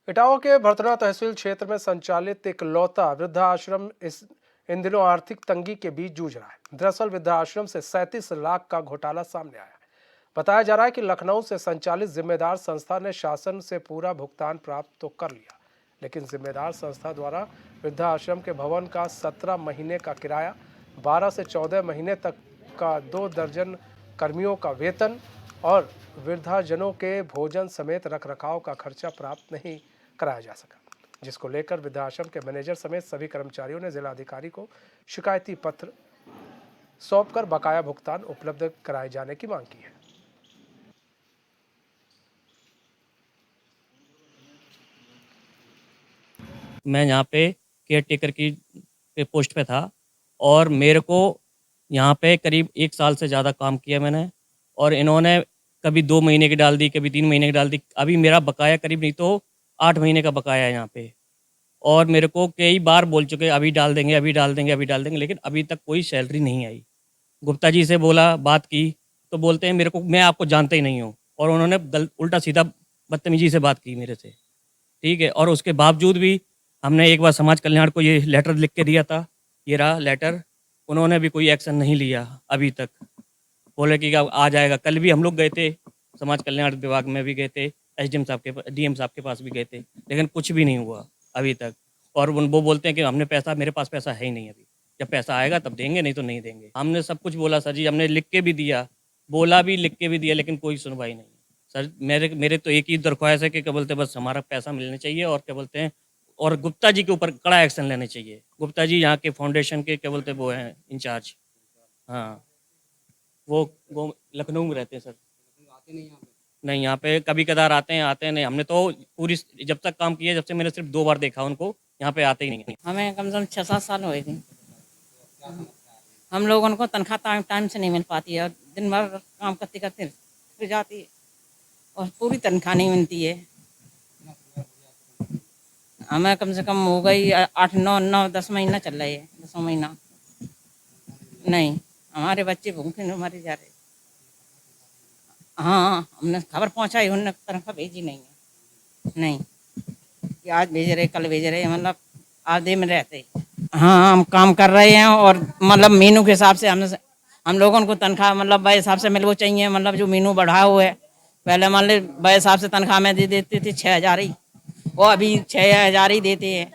इटावा के भरथना तहसील क्षेत्र में संचालित एक लौता वृद्धाश्रम इन दिनों आर्थिक तंगी के बीच जूझ रहा है। दरअसल वृद्धाश्रम से 37 लाख का घोटाला सामने आया है। बताया जा रहा है कि लखनऊ से संचालित जिम्मेदार संस्था ने शासन से पूरा भुगतान प्राप्त तो कर लिया, लेकिन जिम्मेदार संस्था द्वारा वृद्धाश्रम के भवन का 17 महीने का किराया, 12 से 14 महीने तक का 2 दर्जन कर्मियों का वेतन और वृद्धाजनों के भोजन समेत रखरखाव का खर्चा प्राप्त नहीं कराया जा सका, जिसको लेकर वृद्धाश्रम के मैनेजर समेत सभी कर्मचारियों ने जिलाधिकारी को शिकायती पत्र सौंपकर बकाया भुगतान उपलब्ध कराए जाने की मांग की है। मैं यहाँ पे केयर टेकर की पोस्ट पे था और मेरे को यहाँ पे करीब 1 साल से ज़्यादा काम किया मैंने, और इन्होंने कभी 2 महीने की डाल दी, कभी 3 महीने की डाल दी। अभी मेरा बकाया करीब नहीं तो 8 महीने का बकाया है यहाँ पे, और मेरे को कई बार बोल चुके अभी डाल देंगे, अभी डाल देंगे, अभी डाल देंगे, लेकिन अभी तक कोई सैलरी नहीं आई। गुप्ता जी से बोला, बात की, तो बोलते हैं मेरे को, मैं आपको जानता ही नहीं हूँ, और उन्होंने उल्टा सीधा बदतमीजी से बात की मेरे से। ठीक है, और उसके बावजूद भी हमने एक बार समाज कल्याण को ये लेटर लिख के दिया था, ये रहा लेटर, उन्होंने भी कोई एक्शन नहीं लिया अभी तक। बोले कि अब आ जाएगा। कल भी हम लोग गए थे, समाज कल्याण विभाग में भी गए थे, एसडीएम साहब के डीएम साहब के पास भी गए थे, लेकिन कुछ भी नहीं हुआ अभी तक। और वो बोलते हैं कि हमने पैसा, मेरे पास पैसा है ही नहीं अभी, जब पैसा आएगा तब देंगे, नहीं तो नहीं देंगे। हमने सब कुछ बोला सर जी, हमने लिख के भी दिया, बोला भी, लिख के भी दिया, लेकिन कोई सुनवाई नहीं। सर मेरे मेरे तो एक ही दरख्वास्त है कि क्या बोलते हैं, बस हमारा पैसा मिलना चाहिए, और क्या बोलते हैं, और गुप्ता जी के ऊपर कड़ा एक्शन लेने चाहिए। गुप्ता जी यहाँ के फाउंडेशन के क्या बोलते हैं वो हैं इंचार्ज। हाँ, वो लखनऊ में रहते हैं सर। नहीं, यहाँ पे कभी कदार आते हैं नहीं। हमने तो पूरी जब तक काम किया, जब से मैंने सिर्फ 2 बार देखा उनको, यहाँ पे आते ही नहीं है। हमें कम से कम 6-7 साल हुए थे। हम लोगों को तनख्वाह टाइम से नहीं मिल पाती है, और दिन भर काम करते करते फिर जाती है और पूरी तनख्वाह नहीं मिलती है। हमें कम से कम हो गई 8-9-10 महीना चल रही है, 10वां महीना। नहीं, हमारे बच्चे भूखे मरे जा रहे। हाँ, हमने खबर पहुंचाई, उन्होंने तनख्वाह भेजी नहीं है। नहीं कि आज भेज रहे, कल भेज रहे, मतलब आधे में रहते। हाँ, हम काम कर रहे हैं, और मतलब मीनू के हिसाब से हम लोगों को तनख्वाह मतलब बड़े हिसाब से मिलना चाहिए। मतलब जो मीनू बढ़ा हुआ है, पहले मान ली बड़े हिसाब से तनख्वाह में दे देते थे 6,000 ही, वो अभी 6,000 ही देते हैं।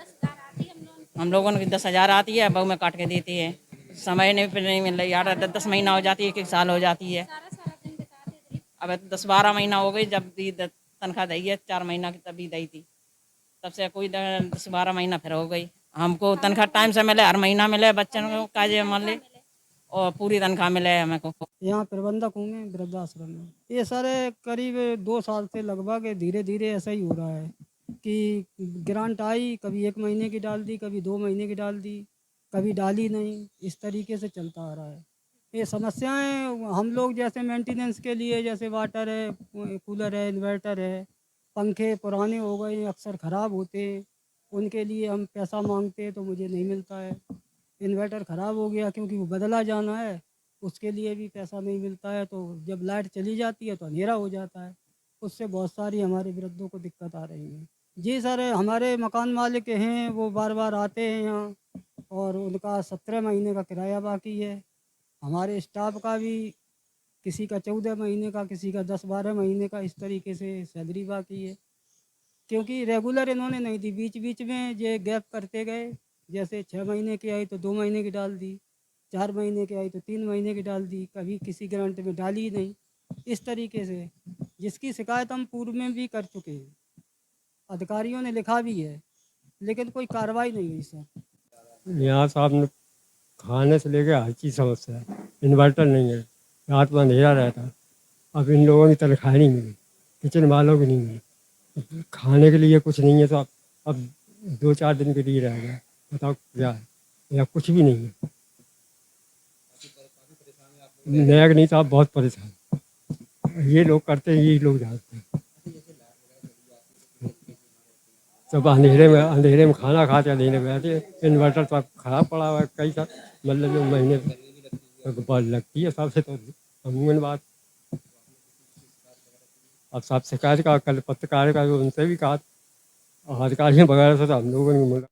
हम लोगों को 10,000 आती है, बहू में काट के देते हैं। समय नहीं फिर नहीं मिल रही यार, 10 महीना हो जाती है, 1 साल हो जाती है। अब 10-12 महीना हो गई जब दी तनख्वाह दी है, 4 महीना की तभी दी थी, तब से कोई 10-12 महीना फिर हो गई। हमको तनख्वाह टाइम से मिले, हर महीना मिले, बच्चों को काजे मान ले, और पूरी तनख्वाह मिले हमें को। यहाँ प्रबंधक हूँ मैं वृद्धाश्रम में। ये सारे करीब 2 साल से लगभग धीरे धीरे ऐसा ही हो रहा है कि ग्रांट आई, कभी 1 महीने की डाल दी, कभी 2 महीने की डाल दी, कभी डाली नहीं। इस तरीके से चलता आ रहा है। ये समस्याएं हम लोग जैसे मेंटेनेंस के लिए, जैसे वाटर है, कूलर है, इन्वर्टर है, पंखे पुराने हो गए, अक्सर ख़राब होते हैं, उनके लिए हम पैसा मांगते हैं तो मुझे नहीं मिलता है। इन्वर्टर ख़राब हो गया क्योंकि वो बदला जाना है, उसके लिए भी पैसा नहीं मिलता है। तो जब लाइट चली जाती है तो अंधेरा हो जाता है। उससे बहुत सारी हमारे वृद्धों को दिक्कत आ रही है। जी सर, हमारे मकान मालिक हैं, वो बार बार आते हैं यहाँ, और उनका 17 महीने का किराया बाकी है। हमारे स्टाफ का भी किसी का 14 महीने का, किसी का 10-12 महीने का, इस तरीके से सैलरी बाकी है। क्योंकि रेगुलर इन्होंने नहीं दी, बीच बीच में ये गैप करते गए। जैसे 6 महीने की आई तो 2 महीने की डाल दी, 4 महीने की आई तो 3 महीने की डाल दी, कभी किसी गारंटी में डाली ही नहीं। इस तरीके से, जिसकी शिकायत हम पूर्व में भी कर चुके हैं, अधिकारियों ने लिखा भी है, लेकिन कोई कार्रवाई नहीं हुई सर। यहाँ साहब ने खाने से लेकर हर चीज़ समस्या है। इन्वर्टर नहीं है, रात में अंधेरा रहता। अब इन लोगों की तनख्वाह नहीं मिली, किचन वालों की नहीं मिली, खाने के लिए कुछ नहीं है। तो अब 2-4 दिन के लिए रह गया, बताओ क्या है? या कुछ भी नहीं है। नया नहीं साहब, बहुत परेशान। ये लोग करते हैं, यही लोग जानते हैं। सब अंधेरे में खाना खाते, अंधेरे में आते। इन्वर्टर तो अब ख़राब पड़ा हुआ है कई साल, मतलब जो महीने बात लगती है सबसे। तो अमूमन बात, अब साहब शिकायत का कल पत्रकार का उनसे भी कहा, और अधिकारियों वगैरह से तो हम लोगों ने मिला